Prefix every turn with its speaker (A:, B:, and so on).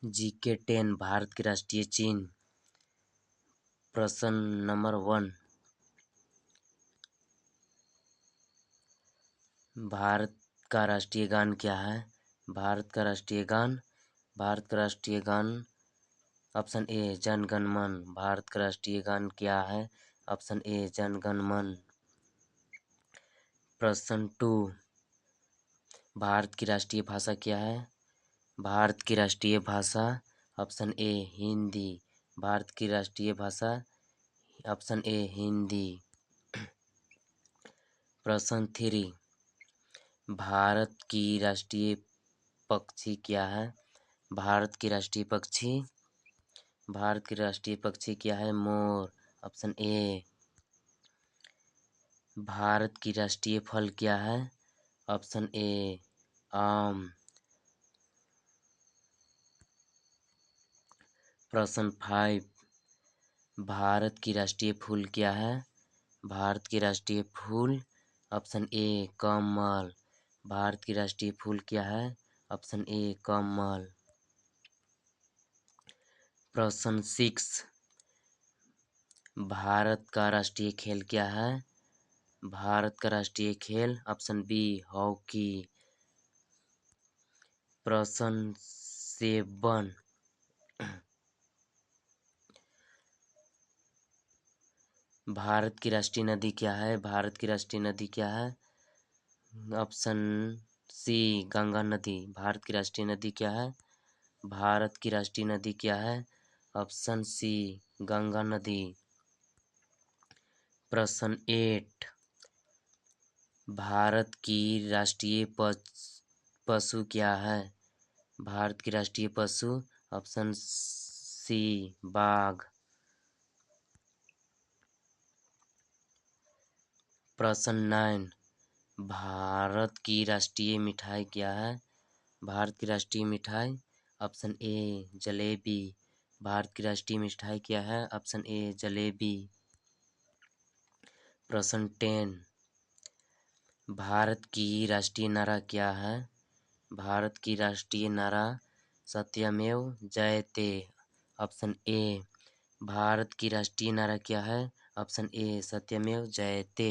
A: GK10 Bharat की राष्ट्रीय चिन्ह। प्रश्न नंबर 1, भारत का राष्ट्रीय गान क्या है? भारत का राष्ट्रीय गान ऑप्शन ए जन गण मन। भारत का राष्ट्रीय गान क्या है? ऑप्शन ए जन गण मन। प्रश्न 2, भारत की राष्ट्रीय भाषा क्या है? भारत की राष्ट्रीय भाषा ऑप्शन ए हिंदी। भारत की राष्ट्रीय भाषा ऑप्शन ए हिंदी। प्रश्न 3, भारत की राष्ट्रीय पक्षी क्या है? भारत की राष्ट्रीय पक्षी क्या है? मोर। Option A. भारत की राष्ट्रीय फल क्या है? ऑप्शन ए आम। प्रश्न 5, भारत की राष्ट्रीय फूल क्या है? भारत की राष्ट्रीय फूल ऑप्शन ए कमल। भारत की राष्ट्रीय फूल क्या है? ऑप्शन ए कमल। प्रश्न 6, भारत का राष्ट्रीय खेल क्या है? भारत का राष्ट्रीय खेल ऑप्शन बी हॉकी। प्रश्न 7, भारत की राष्ट्रीय नदी क्या है? भारत की राष्ट्रीय नदी क्या है? ऑप्शन सी गंगा नदी। भारत की राष्ट्रीय नदी क्या है? भारत की राष्ट्रीय नदी क्या है? ऑप्शन सी गंगा नदी। प्रश्न 8, भारत की राष्ट्रीय पशु क्या है? भारत की राष्ट्रीय पशु ऑप्शन सी बाघ। प्रश्न 9, भारत की राष्ट्रीय मिठाई क्या है? भारत की राष्ट्रीय मिठाई ऑप्शन ए जलेबी। भारत की राष्ट्रीय मिठाई क्या है? Option A jalebi. प्रश्न 10, भारत की राष्ट्रीय नारा क्या है? भारत की राष्ट्रीय नारा सत्यमेव जयते। Option A. भारत की राष्ट्रीय नारा क्या है? ऑप्शन ए सत्यमेव जयते।